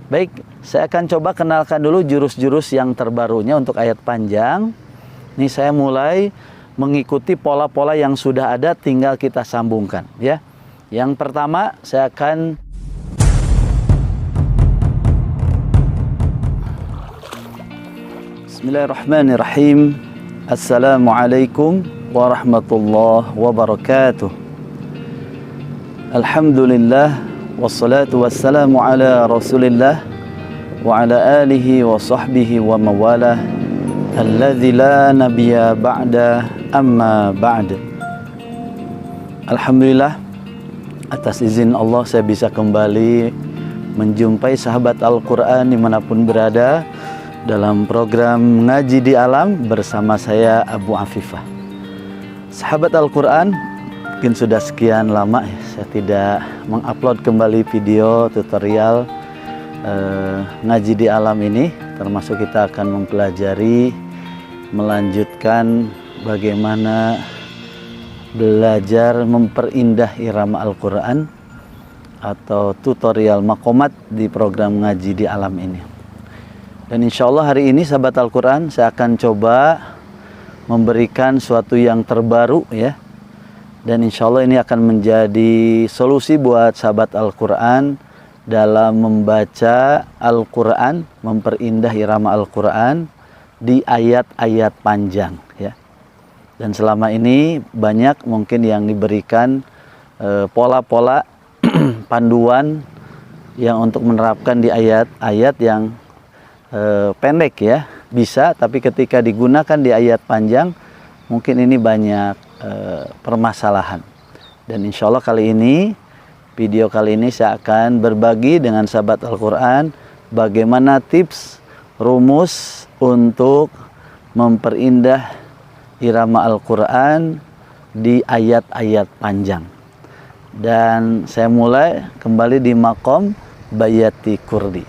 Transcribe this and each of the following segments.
Baik, saya akan coba kenalkan dulu jurus-jurus yang terbarunya untuk ayat panjang. Ini saya mulai mengikuti pola-pola yang sudah ada, tinggal kita sambungkan ya. Yang pertama saya akan Bismillahirrahmanirrahim. Assalamualaikum warahmatullahi wabarakatuh. Alhamdulillah wassalatu wassalamu ala Rasulillah wa ala alihi wa sahbihi wa mawalah alladzi la nabiyya ba'da amma ba'd. Alhamdulillah, atas izin Allah saya bisa kembali menjumpai sahabat Al-Quran dimanapun berada dalam program Ngaji di Alam bersama saya Abu Afifah. Sahabat Al-Quran, mungkin sudah sekian lama ya, saya tidak mengupload kembali video tutorial Ngaji di Alam ini. Termasuk kita akan mempelajari, melanjutkan bagaimana belajar memperindah irama Al-Quran atau tutorial Maqamat di program Ngaji di Alam ini. Dan insya Allah hari ini sahabat Al-Quran saya akan coba memberikan suatu yang terbaru ya. Dan insya Allah ini akan menjadi solusi buat sahabat Al-Quran dalam membaca Al-Quran, memperindah irama Al-Quran di ayat-ayat panjang ya. Dan selama ini banyak mungkin yang diberikan pola-pola panduan yang untuk menerapkan di ayat-ayat yang pendek ya, bisa, tapi ketika digunakan di ayat panjang mungkin ini banyak permasalahan. Dan insya Allah video kali ini saya akan berbagi dengan sahabat Al-Quran bagaimana tips rumus untuk memperindah irama Al-Quran di ayat-ayat panjang. Dan saya mulai kembali di maqam Bayati Kurdi.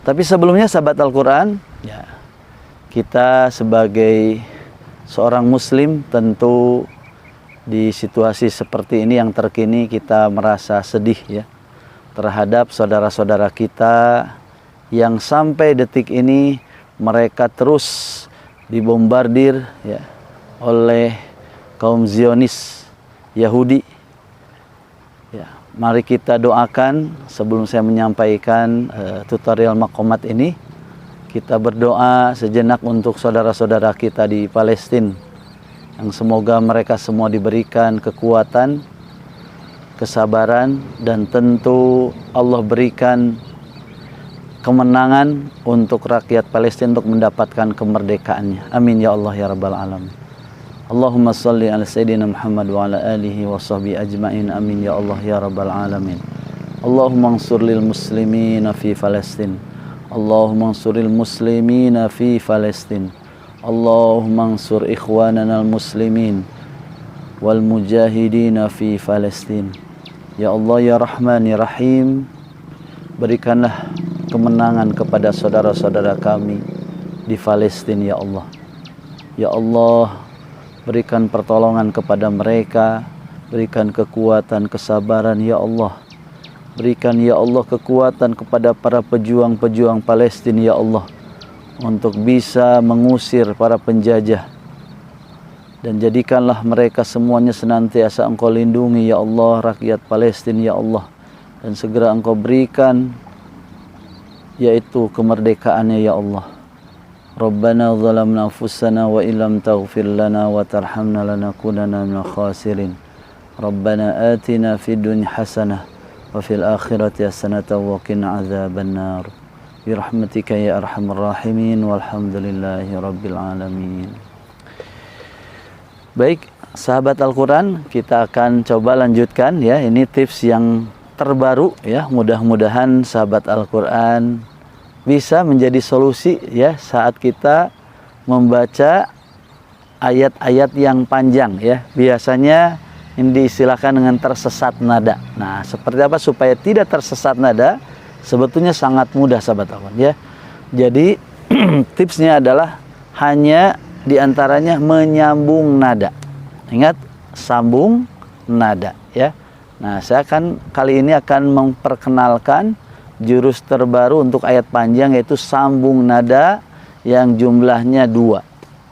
Tapi sebelumnya sahabat Al-Quran ya, kita sebagai seorang muslim tentu di situasi seperti ini yang terkini kita merasa sedih ya terhadap saudara-saudara kita yang sampai detik ini mereka terus dibombardir ya oleh kaum Zionis Yahudi ya. Mari kita doakan sebelum saya menyampaikan tutorial Maqamat ini. Kita berdoa sejenak untuk saudara-saudara kita di Palestina, yang semoga mereka semua diberikan kekuatan, kesabaran, dan tentu Allah berikan kemenangan untuk rakyat Palestina untuk mendapatkan kemerdekaannya. Amin ya Allah ya Rabbal Alamin. Allahumma salli ala Sayyidina Muhammad wa ala alihi wa sahbihi ajma'in. Amin ya Allah ya Rabbal Alamin. Allahumma ansur lil muslimina fi Palestina. Allahumma ansuril muslimina fi Palestin. Allahumma ansur ikhwanana al-muslimin wal mujahidina fi Palestin. Ya Allah ya Rahman ya Rahim, berikanlah kemenangan kepada saudara-saudara kami di Palestina ya Allah. Ya Allah, berikan pertolongan kepada mereka, berikan kekuatan, kesabaran ya Allah. Berikan ya Allah kekuatan kepada para pejuang-pejuang Palestina ya Allah untuk bisa mengusir para penjajah, dan jadikanlah mereka semuanya senantiasa Engkau lindungi ya Allah rakyat Palestina ya Allah, dan segera Engkau berikan yaitu kemerdekaannya ya Allah. Rabbana zalamna anfusana wa illam taghfir lana wa tarhamna lanakunanna minal khasirin. Rabbana atina fid dunya hasanah wa fil akhirati hasanatan wa qina adzabannar. Bi rahmatika ya arhamar rahimin walhamdulillahi rabbil alamin. Baik, sahabat Al-Quran, kita akan coba lanjutkan ya. Ini tips yang terbaru ya. Mudah-mudahan sahabat Al-Quran bisa menjadi solusi ya saat kita membaca ayat-ayat yang panjang ya. Biasanya ini diistilahkan dengan tersesat nada. Nah, seperti apa supaya tidak tersesat nada? Sebetulnya sangat mudah sahabat Al-Quran ya. Jadi tipsnya adalah hanya diantaranya menyambung nada. Ingat, sambung nada ya. Nah, saya kali ini akan memperkenalkan jurus terbaru untuk ayat panjang, yaitu sambung nada yang jumlahnya 2,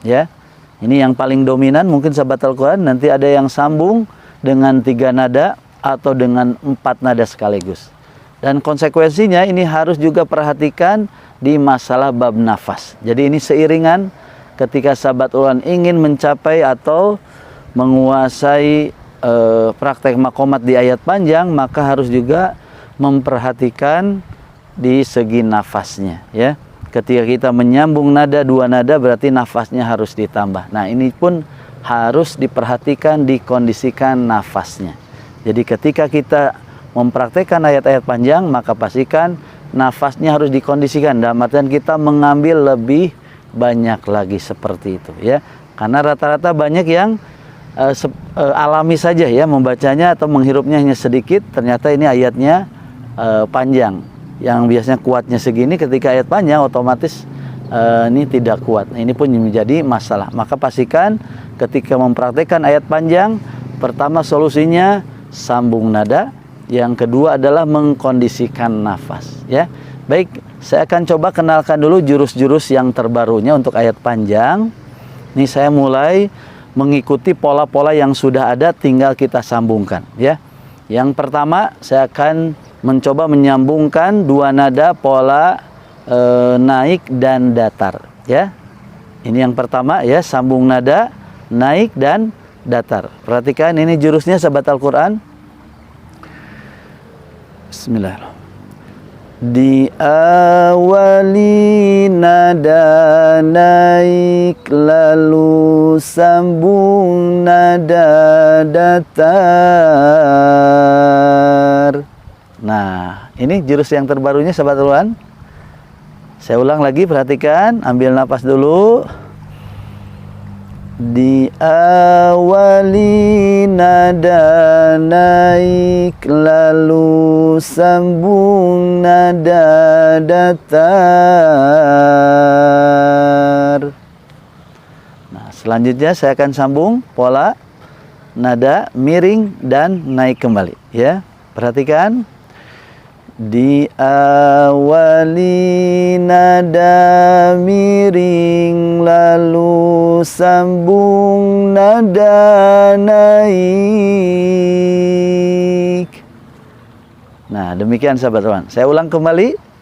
ya. Ini yang paling dominan mungkin sahabat Al-Quran. Nanti ada yang sambung dengan 3 nada atau dengan 4 nada sekaligus. Dan konsekuensinya ini harus juga perhatikan di masalah bab nafas. Jadi ini seiringan ketika sahabat Al-Quran ingin mencapai atau menguasai praktek makomat di ayat panjang, maka harus juga memperhatikan di segi nafasnya, ya. Ketika kita menyambung nada 2 nada, berarti nafasnya harus ditambah. Nah, ini pun harus diperhatikan, dikondisikan nafasnya. Jadi ketika kita mempraktekkan ayat-ayat panjang, maka pastikan nafasnya harus dikondisikan. Dalam artian kita mengambil lebih banyak lagi seperti itu, ya. Karena rata-rata banyak yang alami saja, ya, membacanya atau menghirupnya hanya sedikit, ternyata ini ayatnya panjang. Yang biasanya kuatnya segini, ketika ayat panjang otomatis ini tidak kuat. Nah, ini pun menjadi masalah. Maka pastikan ketika mempraktekkan ayat panjang, pertama solusinya sambung nada, yang kedua adalah mengkondisikan nafas, ya. Baik, saya akan coba kenalkan dulu jurus-jurus yang terbarunya untuk ayat panjang. Ini saya mulai mengikuti pola-pola yang sudah ada, tinggal kita sambungkan, ya. Yang pertama, saya akan mencoba menyambungkan 2 nada pola naik dan datar, ya. Ini yang pertama, ya, sambung nada naik dan datar. Perhatikan ini jurusnya sahabat Al-Quran. Bismillahirrahmanirrahim. Diawali nada naik, lalu sambung nada datar. Nah, ini jurus yang terbarunya sahabat Al-Quran. Saya ulang lagi, perhatikan, ambil napas dulu. Diawali nada naik, lalu sambung nada datar. Nah, selanjutnya saya akan sambung pola nada miring dan naik kembali, ya. Perhatikan. Diawali nada miring, lalu sambung nada naik. Nah, demikian sahabat teman. Saya ulang kembali.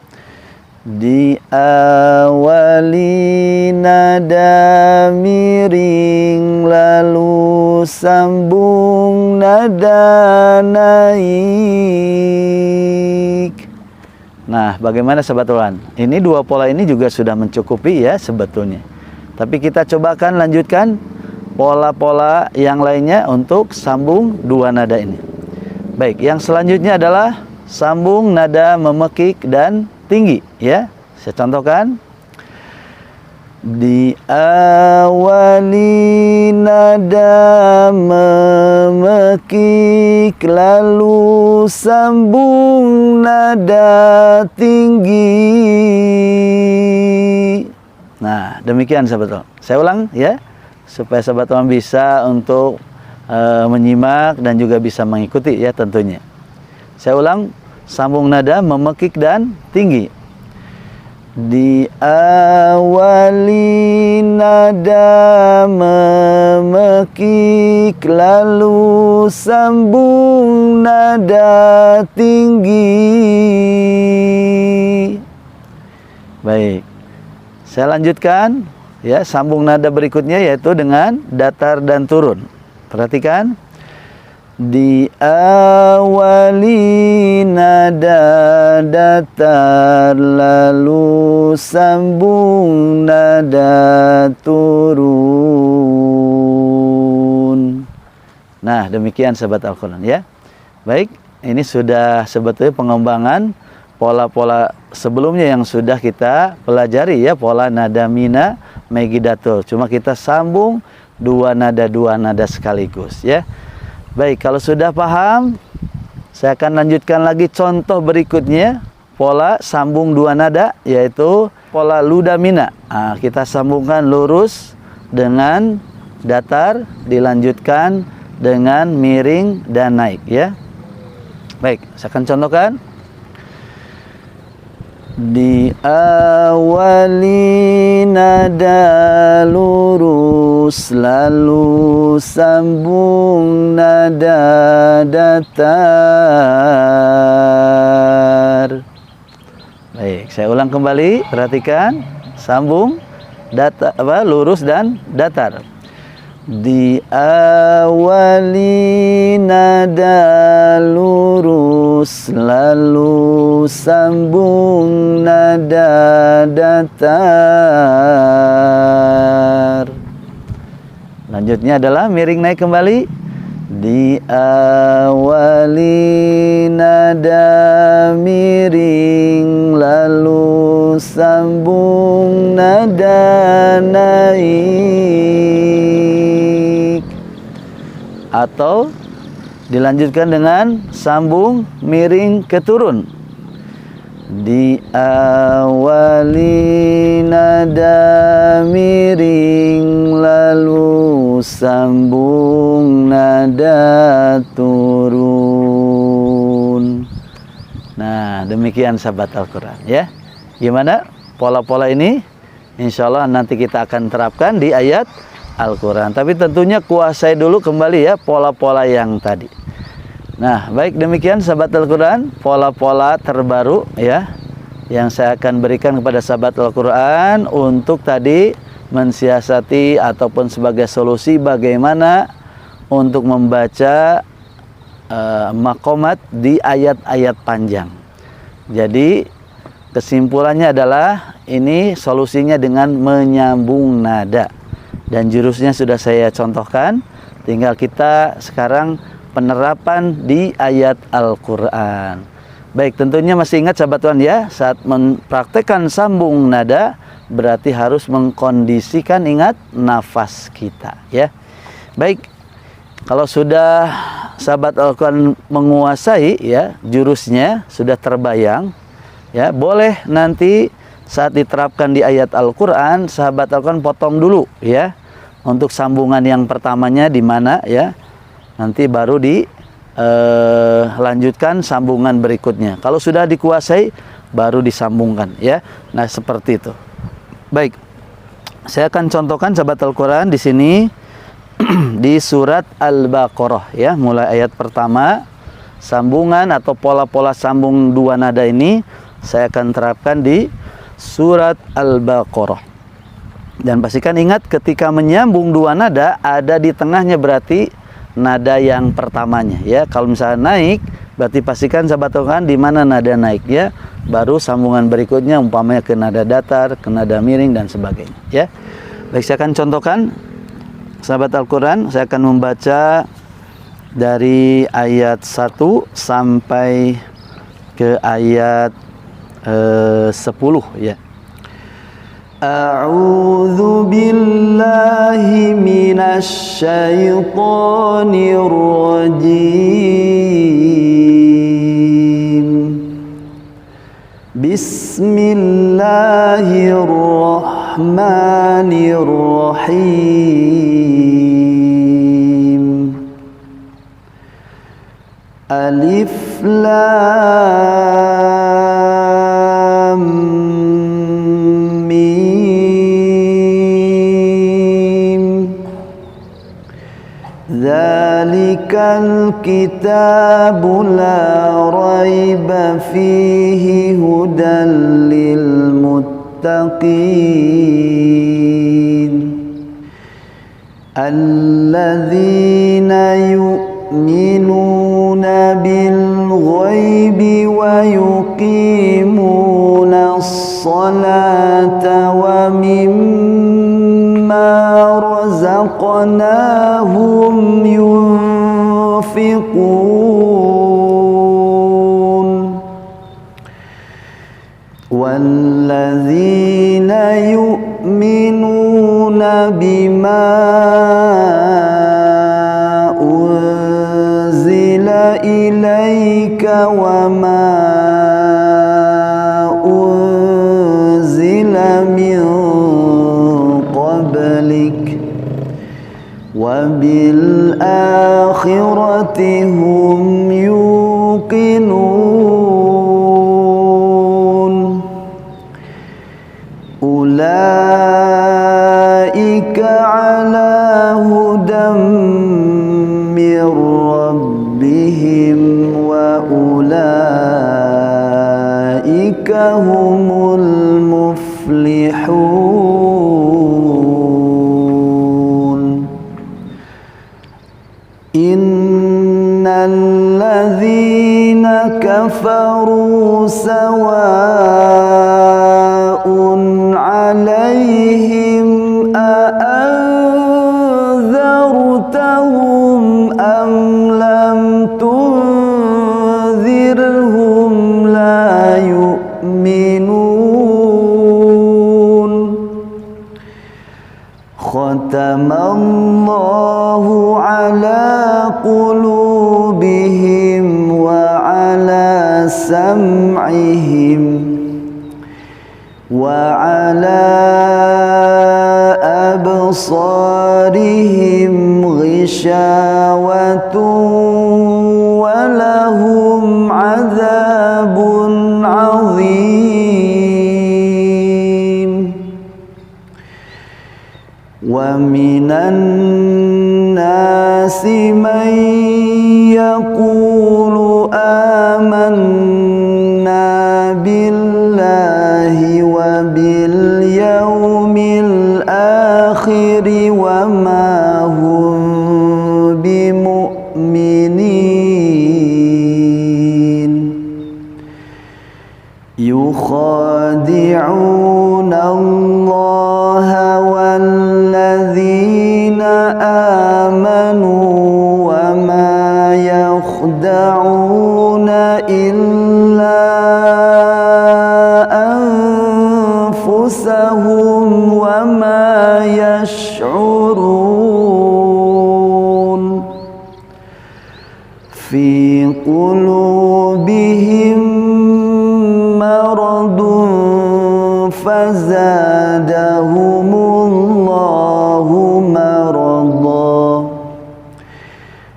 Diawali nada miring, lalu sambung nada naik. Nah, bagaimana sahabat Tuhan? Ini 2 pola ini juga sudah mencukupi, ya, sebetulnya. Tapi kita cobakan lanjutkan pola-pola yang lainnya untuk sambung 2 nada ini. Baik, yang selanjutnya adalah sambung nada memekik dan tinggi, ya. Saya contohkan. Diawali nada memekik, lalu sambung nada tinggi. Nah, demikian sahabat. Saya ulang, ya, supaya sahabat teman bisa untuk menyimak dan juga bisa mengikuti, ya, tentunya. Saya ulang, sambung nada memekik dan tinggi. Diawali nada memekik, lalu sambung nada tinggi. Baik, saya lanjutkan, ya, sambung nada berikutnya yaitu dengan datar dan turun. Perhatikan. Diawali nada datar, lalu sambung nada turun. Nah, demikian sahabat Al-Quran, ya. Baik, ini sudah sebetulnya pengembangan pola-pola sebelumnya yang sudah kita pelajari, ya, pola nada mina megidatur. Cuma kita sambung 2 nada sekaligus, ya. Baik, kalau sudah paham, saya akan lanjutkan lagi contoh berikutnya, pola sambung 2 nada, yaitu pola ludamina. Nah, kita sambungkan lurus dengan datar, dilanjutkan dengan miring dan naik, ya. Baik, saya akan contohkan. Diawali nada lurus, lalu sambung nada datar. Baik, saya ulang kembali, perhatikan, sambung lurus dan datar. Diawali nada lurus, lalu sambung nada datar. Lanjutnya adalah miring naik kembali. Diawali nada miring, lalu sambung nada naik. Atau dilanjutkan dengan sambung miring ke turun. Diawali nada miring, lalu sambung nada turun. Nah, demikian sahabat Al-Quran ya. Gimana pola-pola ini? Insya Allah nanti kita akan terapkan di ayat Al-Quran. Tapi tentunya kuasai dulu kembali ya pola-pola yang tadi. Nah, baik, demikian sahabat Al-Quran, pola-pola terbaru ya yang saya akan berikan kepada sahabat Al-Quran untuk tadi mensiasati ataupun sebagai solusi bagaimana untuk membaca maqamat di ayat-ayat panjang. Jadi kesimpulannya adalah ini solusinya dengan menyambung nada. Dan jurusnya sudah saya contohkan, tinggal kita sekarang penerapan di ayat Al-Quran. Baik, tentunya masih ingat sahabat Tuhan ya, saat mempraktekkan sambung nada berarti harus mengkondisikan, ingat, nafas kita ya. Baik, kalau sudah sahabat Al-Quran menguasai ya jurusnya, sudah terbayang ya, boleh nanti saat diterapkan di ayat Al-Quran sahabat Al-Quran potong dulu ya untuk sambungan yang pertamanya di mana ya. Nanti baru dilanjutkan sambungan berikutnya. Kalau sudah dikuasai, baru disambungkan ya. Nah, seperti itu. Baik, saya akan contohkan sahabat Al-Quran di sini di surat Al-Baqarah ya. Mulai ayat pertama, sambungan atau pola-pola sambung dua nada ini saya akan terapkan di surat Al-Baqarah. Dan pastikan ingat ketika menyambung dua nada ada di tengahnya berarti nada yang pertamanya ya. Kalau misalnya naik berarti pastikan sahabat Tuhan di mana nada naik ya, baru sambungan berikutnya umpamanya ke nada datar, ke nada miring dan sebagainya ya. Baik, saya akan contohkan sahabat Al-Quran. Saya akan membaca dari ayat 1 sampai ke ayat 10 ya. A'udzu billahi minasy syaithanir rajim. Bismillahirrahmanirrahim. Alif Lam Dzalikal kitabu la raiba fihi hudan lil muttaqin alladzina yu'minuna bil ghaibi wa yuqimuna as-salata wa mimma razaqnahum yunfiqun walladzina yu'minuna bima unzila ilaika wa ma unzila min qablik wa bil akhirati hum yuqinun. ulaika ala hudam mir rabbihim wa ulaika humul muflihun. Innal ladzina kafaru sawa'un 'alaihim a'anzartahum am lam tunzirhum la yu'minun. Khatamallahu 'ala qulubihim wa 'ala sam'ihim wa 'ala absarihim ghishawatun wa lahum 'adzabun 'adzim. Wa minan nasi man yaqulu amanna billahi wa bil yawmil akhir wa ma hum bimu'minin. Yukhadi'una Allaha walladzina amanu wa ma yakhda'una illa anfusahum wa ma yash'urun. Fi qulubihim maradun fazadahumullahu marada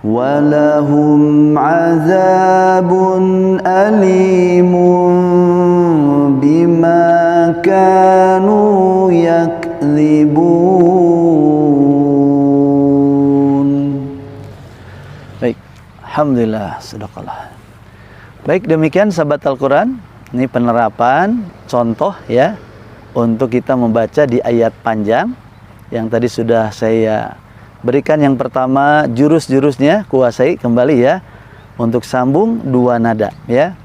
wa lahum 'adzabun alimun bima kanu yakdzibun. Baik, alhamdulillah, sadaqallah. Baik, demikian sahabat Al-Quran, ini penerapan contoh ya untuk kita membaca di ayat panjang yang tadi sudah saya berikan. Yang pertama, jurus-jurusnya kuasai kembali ya, untuk sambung dua nada ya.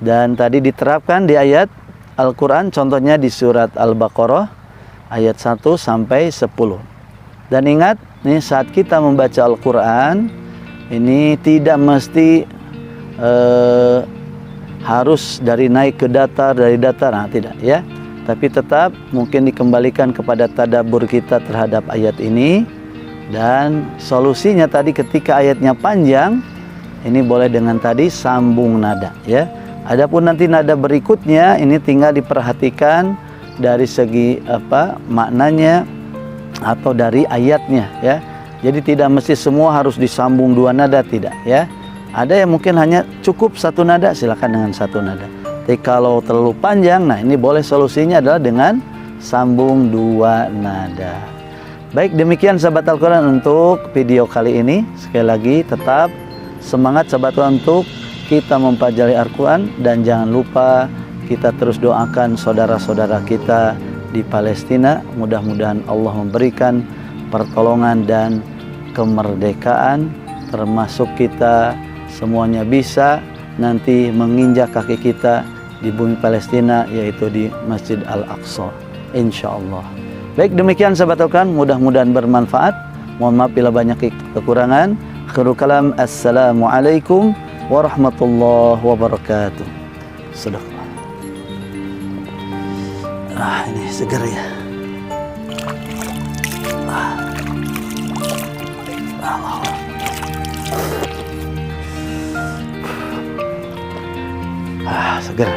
Dan tadi diterapkan di ayat Al-Quran, contohnya di surat Al-Baqarah ayat 1 sampai 10. Dan ingat nih, saat kita membaca Al-Quran ini tidak mesti harus dari naik ke datar, dari datar, nah tidak ya. Tapi tetap mungkin dikembalikan kepada tadabbur kita terhadap ayat ini. Dan solusinya tadi ketika ayatnya panjang, ini boleh dengan tadi sambung nada ya. Adapun nanti nada berikutnya ini tinggal diperhatikan dari segi apa maknanya atau dari ayatnya ya. Jadi tidak mesti semua harus disambung dua nada, tidak ya. Ada yang mungkin hanya cukup satu nada, silakan dengan satu nada. Tapi kalau terlalu panjang, nah ini boleh solusinya adalah dengan sambung dua nada. Baik, demikian sahabat Al-Quran untuk video kali ini. Sekali lagi tetap semangat sahabat untuk kita mempelajari Al-Quran. Dan jangan lupa kita terus doakan saudara-saudara kita di Palestina. Mudah-mudahan Allah memberikan pertolongan dan kemerdekaan, termasuk kita semuanya bisa nanti menginjak kaki kita di bumi Palestina, yaitu di Masjid Al-Aqsa, insyaallah. Baik, demikian sahabat Al-Quran, mudah-mudahan bermanfaat. Mohon maaf bila banyak kekurangan. Akhirul kalam, assalamualaikum warahmatullahi wabarakatuh. Sedekah. Ini segar ya. Segar.